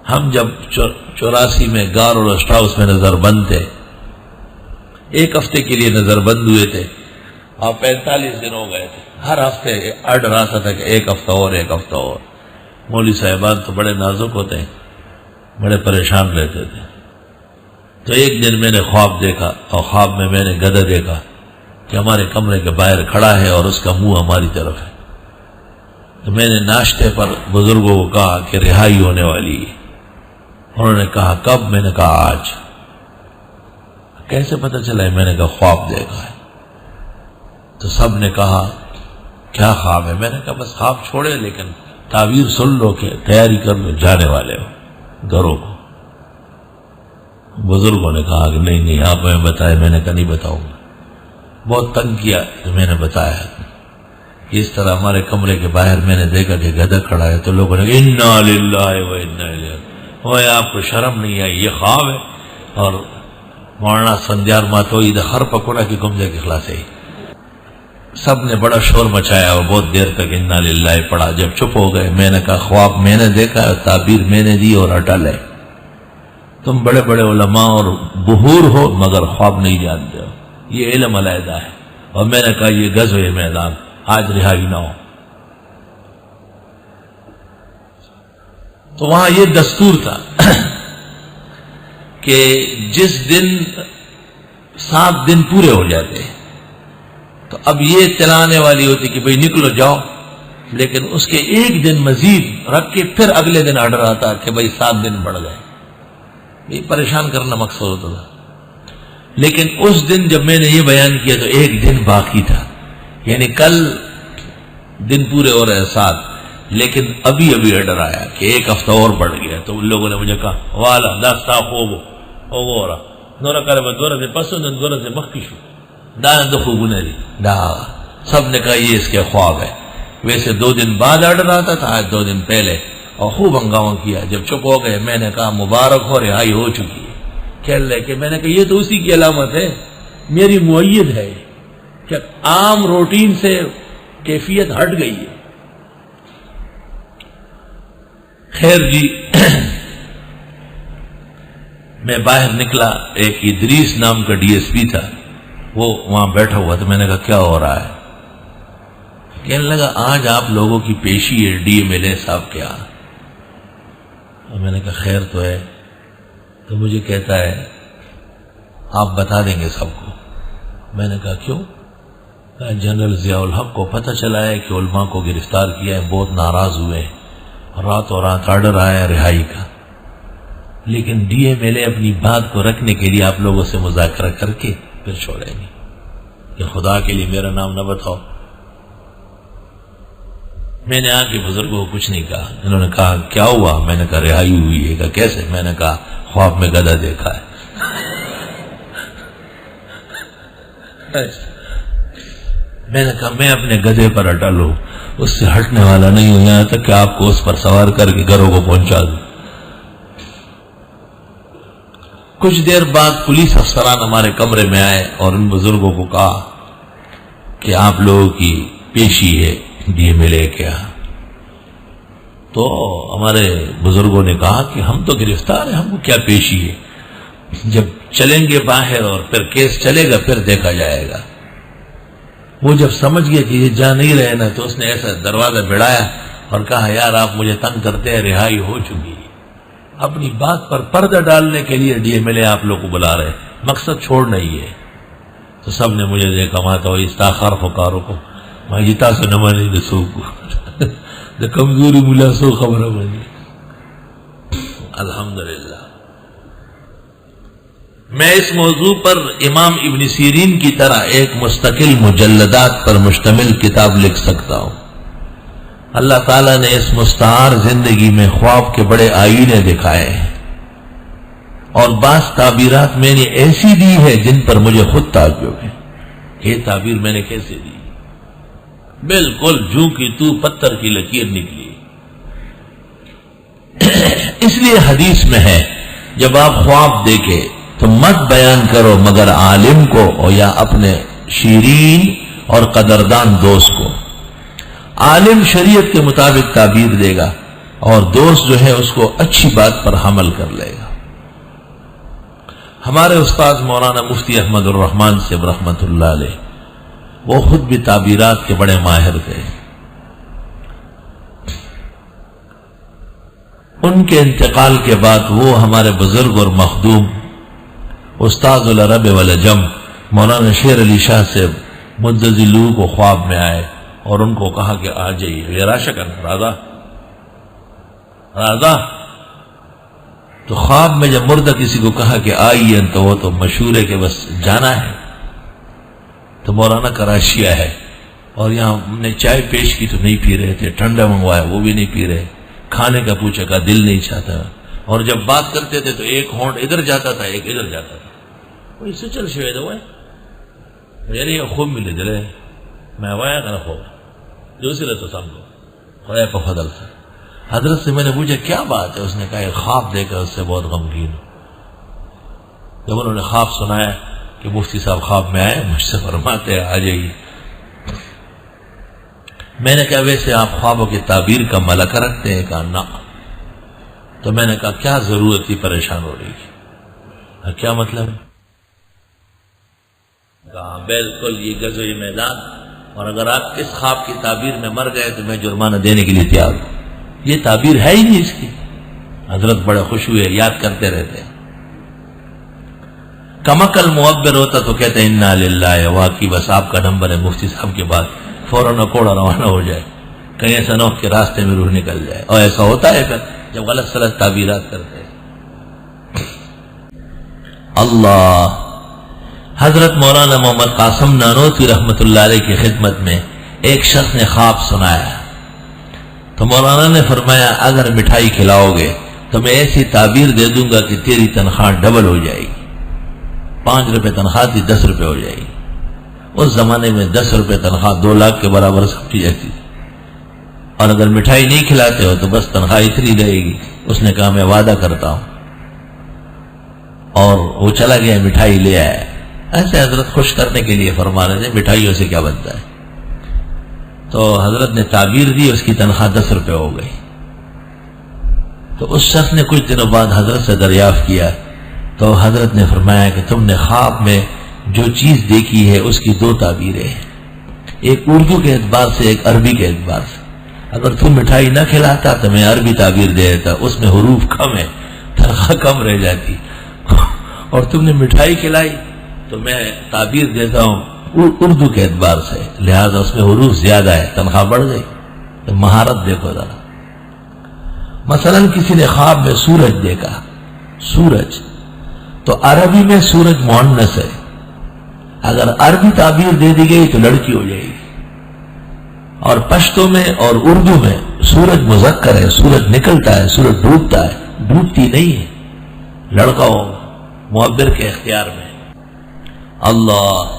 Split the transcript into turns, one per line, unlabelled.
ہم جب 84 میں گار اور ریسٹ ہاؤس میں نظر بند تھے، 1 ہفتے کے لیے نظر بند ہوئے تھے، اور 45 دن ہو گئے تھے، ہر ہفتے آرڈر آتا تھا کہ 1 ہفتہ اور 1 ہفتہ اور۔ مولوی صاحبان تو بڑے نازک ہوتے ہیں، بڑے پریشان رہتے تھے۔ تو ایک دن میں نے خواب دیکھا، اور خواب میں میں نے گدھا دیکھا کہ ہمارے کمرے کے باہر کھڑا ہے اور اس کا منہ ہماری طرف ہے۔ تو میں نے ناشتے پر بزرگوں کو کہا کہ رہائی ہونے والی ہے۔ انہوں نے کہا کب؟ میں نے کہا آج۔ کیسے پتہ چلا ہے؟ میں نے کہا خواب دیکھا ہے۔ تو سب نے کہا کیا خواب ہے؟ میں نے کہا بس خواب چھوڑے، لیکن تعبیر سن لو کہ تیاری کر لو، جانے والے ہو گھروں کو۔ بزرگوں نے کہا کہ نہیں آپ ہمیں بتائے۔ میں نے کہا نہیں بتاؤں گا۔ بہت تنگ کیا تو میں نے بتایا اس طرح ہمارے کمرے کے باہر میں نے دیکھا کہ گدھا کھڑا ہے، تو لوگوں نے کہا انا للہ و انا الیہ، اوے آپ کو شرم نہیں آئی؟ یہ خواب ہے۔ اور مولانا سندیار ماتوئی ہر پکوڑا کی گمزے کے خلاص ہے۔ سب نے بڑا شور مچایا اور بہت دیر تک انا للہ پڑھا۔ جب چپ ہو گئے میں نے کہا خواب میں نے دیکھا ہے، تعبیر میں نے دی اور اٹل ہے۔ تم بڑے بڑے علماء اور بحور ہو مگر خواب نہیں جانتے ہو، یہ علم علیحدہ ہے۔ اور میں نے کہا یہ غزوہ میدان، آج رہائی نہ ہو۔ تو وہاں یہ دستور تھا کہ جس دن 7 دن پورے ہو جاتے تو اب یہ اطلاع آنے والی ہوتی کہ بھئی نکلو جاؤ، لیکن اس کے 1 دن مزید رکھ کے پھر اگلے دن آرڈر آتا کہ بھئی 7 دن بڑھ گئے۔ یہ پریشان کرنا مقصد ہوتا تھا۔ لیکن اس دن جب میں نے یہ بیان کیا تو 1 دن باقی تھا، یعنی کل دن پورے ہو رہے 7، لیکن ابھی آرڈر آیا کہ 1 ہفتہ اور بڑھ گیا۔ تو ان لوگوں نے مجھے کہا والا دستا خوب او رہا نورا کرے دورہ سے پسند دورہ سے مخکشو دان دخو گنری دا۔ سب نے کہا یہ اس کے خواب ہے۔ ویسے 2 دن بعد آرڈر آتا تھا، آج 2 دن پہلے، اور خوب ہنگامہ کیا۔ جب چپ ہو گئے میں نے کہا مبارک ہو، رہائی ہو چکی ہے۔ کہہ لے کہ میں نے کہا یہ تو اسی کی علامت ہے، میری مؤید ہے کہ عام روٹین سے کیفیت ہٹ گئی ہے۔ خیر جی میں باہر نکلا، ایک ادریس نام کا ڈی ایس پی تھا، وہ وہاں بیٹھا ہوا تھا۔ میں نے کہا کیا ہو رہا ہے؟ کہنے لگا آج آپ لوگوں کی پیشی ہے ڈی ایم ایل اے صاحب کے یہاں۔ اور میں نے کہا خیر تو ہے؟ تو مجھے کہتا ہے آپ بتا دیں گے سب کو۔ میں نے کہا کیوں؟ جنرل ضیاء الحق کو پتہ چلا ہے کہ علماء کو گرفتار کیا ہے، بہت ناراض ہوئے ہیں، راتوں رات آرڈر آیا ہے رہائی کا، لیکن ڈی ایم ایل اے اپنی بات کو رکھنے کے لیے آپ لوگوں سے مذاکرہ کر کے پھر چھوڑیں گے۔ کہ خدا کے لیے میرا نام نہ بتاؤ۔ میں نے آ کے بزرگوں کو کچھ نہیں کہا۔ انہوں نے کہا کیا ہوا؟ میں نے کہا رہائی ہوئی ہے۔ کہا کیسے؟ میں نے کہا خواب میں گدھا دیکھا ہے۔ میں نے کہا میں اپنے گدھے پر اٹل ہوں، اس سے ہٹنے والا نہیں ہوں، یہاں تک کہ آپ کو اس پر سوار کر کے گھروں کو پہنچا دوں۔ کچھ دیر بعد پولیس افسران ہمارے کمرے میں آئے اور ان بزرگوں کو کہا کہ آپ لوگوں کی پیشی ہے ڈی ایم ایل اے کے یہاں۔ تو ہمارے بزرگوں نے کہا کہ ہم تو گرفتار ہیں، ہم کو کیا پیشی ہے، جب چلیں گے باہر اور پھر کیس چلے گا پھر دیکھا جائے گا۔ وہ جب سمجھ گیا کہ یہ جا نہیں رہے نا، تو اس نے ایسا دروازہ بڑھایا اور کہا یار آپ مجھے تنگ کرتے ہیں، رہائی ہو چکی ہے۔ اپنی بات پر پردہ ڈالنے کے لیے ڈی ایم ایل اے آپ لوگ کو بلا رہے، مقصد چھوڑنا ہی ہے۔ تو سب نے مجھے دیکھا ماتا ہوئی استاخار فکاروں کو میں جتا سے نمہ نہیں دسو کو کمزوری ملا سو خبر بنی۔ الحمدللہ میں اس موضوع پر امام ابن سیرین کی طرح ایک مستقل مجلدات پر مشتمل کتاب لکھ سکتا ہوں۔ اللہ تعالیٰ نے اس مستعار زندگی میں خواب کے بڑے آئینے دکھائے ہیں، اور بعض تعبیرات میں نے ایسی دی ہے جن پر مجھے خود تعجب ہے۔ یہ تعبیر میں نے کیسے دی؟ بالکل جو کی تو پتھر کی لکیر نکلی۔ اس لیے حدیث میں ہے جب آپ خواب دیکھے تو مت بیان کرو مگر عالم کو اور یا اپنے شیرین اور قدردان دوست کو۔ عالم شریعت کے مطابق تعبیر دے گا، اور دوست جو ہے اس کو اچھی بات پر حمل کر لے گا۔ ہمارے استاد مولانا مفتی احمد الرحمان سے رحمت اللہ علیہ، وہ خود بھی تعبیرات کے بڑے ماہر تھے۔ ان کے انتقال کے بعد وہ ہمارے بزرگ اور مخدوم استاد العرب والعجم مولانا شیر علی شاہ سے مدظلو کو خواب میں آئے اور ان کو کہا کہ آ جائیے، یہ راشکن راضا۔ تو خواب میں جب مردہ کسی کو کہا کہ آئیے تو وہ تو مشہور ہے کہ بس جانا ہے۔ تو مولانا کراشیا ہے اور یہاں ہم نے چائے پیش کی تو نہیں پی رہے تھے، ٹھنڈا منگوایا وہ بھی نہیں پی رہے، کھانے کا پوچھا کا دل نہیں چاہتا، اور جب بات کرتے تھے تو ایک ہونٹ ادھر جاتا تھا ایک ادھر جاتا تھا، وہی سے چل شوید ہوئے یعنی خوب ملے دلے میں وایا کرا خوب جو سی رہتا سامنے خدا پا فضل سے۔ حضرت سے میں نے پوچھا کیا بات ہے؟ اس نے کہا خواب دے کر اس سے بہت غمگین ہوں۔ جب انہوں نے خواب سنایا کہ مفتی صاحب خواب میں آئے، مجھ سے فرماتے ہیں آ جائیے۔ میں نے کہا ویسے آپ خوابوں کی تعبیر کا ملکہ رکھتے ہیں؟ کہا نہ۔ تو میں نے کہا کیا ضرورت تھی پریشان ہو رہی ہے؟ کیا مطلب ہے؟ کہا بالکل یہ غزوہ میدان، اور اگر آپ اس خواب کی تعبیر میں مر گئے تو میں جرمانہ دینے کے لیے تیار ہوں۔ یہ تعبیر ہے ہی نہیں اس کی۔ حضرت بڑے خوش ہوئے، یاد کرتے رہتے ہیں۔ کمکل معبر ہوتا تو کہتے ہیں انا للہ، واقعی بس آپ کا نمبر ہے مفتی صاحب کے بعد فوراً کوڑا روانہ ہو جائے، کہیں ایسا نہ ہو کہ راستے میں روح نکل جائے۔ اور ایسا ہوتا ہے پھر جب غلط سلط تعبیرات کرتے ہیں۔ اللہ حضرت مولانا محمد قاسم نانوتوی رحمت اللہ علیہ کی خدمت میں ایک شخص نے خواب سنایا تو مولانا نے فرمایا اگر مٹھائی کھلاؤ گے تو میں ایسی تعبیر دے دوں گا کہ تیری تنخواہ ڈبل ہو جائے گی۔ 5 روپے تنخواہ تھی 10 روپے ہو جائے گی۔ اس زمانے میں 10 روپے تنخواہ 2 لاکھ کے برابر سمجھی جاتی تھی، اور اگر مٹھائی نہیں کھلاتے ہو تو بس تنخواہ اتنی رہے گی۔ اس نے کہا میں وعدہ کرتا ہوں، اور وہ چلا گیا مٹھائی لے آیا۔ ایسے حضرت خوش کرنے کے لیے فرما رہے تھے مٹھائیوں سے کیا بنتا ہے، تو حضرت نے تعبیر دی، اس کی تنخواہ 10 روپے ہو گئی۔ تو اس شخص نے کچھ دنوں بعد حضرت سے دریافت کیا تو حضرت نے فرمایا کہ تم نے خواب میں جو چیز دیکھی ہے اس کی 2 تعبیریں ہیں، ایک اردو کے اعتبار سے ایک عربی کے اعتبار سے۔ اگر تم مٹھائی نہ کھلاتا تو میں عربی تعبیر دے دیتا، اس میں حروف کم ہے، تنخواہ کم رہ جاتی، اور تم نے مٹھائی کھلائی تو میں تعبیر دیتا ہوں اردو کے اعتبار سے، لہذا اس میں حروف زیادہ ہے، تنخواہ بڑھ گئی۔ تو مہارت دیکھو ذرا۔ مثلا کسی نے خواب میں سورج دیکھا، سورج تو عربی میں سورج مؤنث ہے، اگر عربی تعبیر دے دی گئی تو لڑکی ہو جائے گی، اور پشتو میں اور اردو میں سورج مذکر ہے، سورج نکلتا ہے، سورج ڈوبتا ہے، ڈوبتی نہیں ہے، لڑکا ہو معبر کے اختیار میں۔ اللہ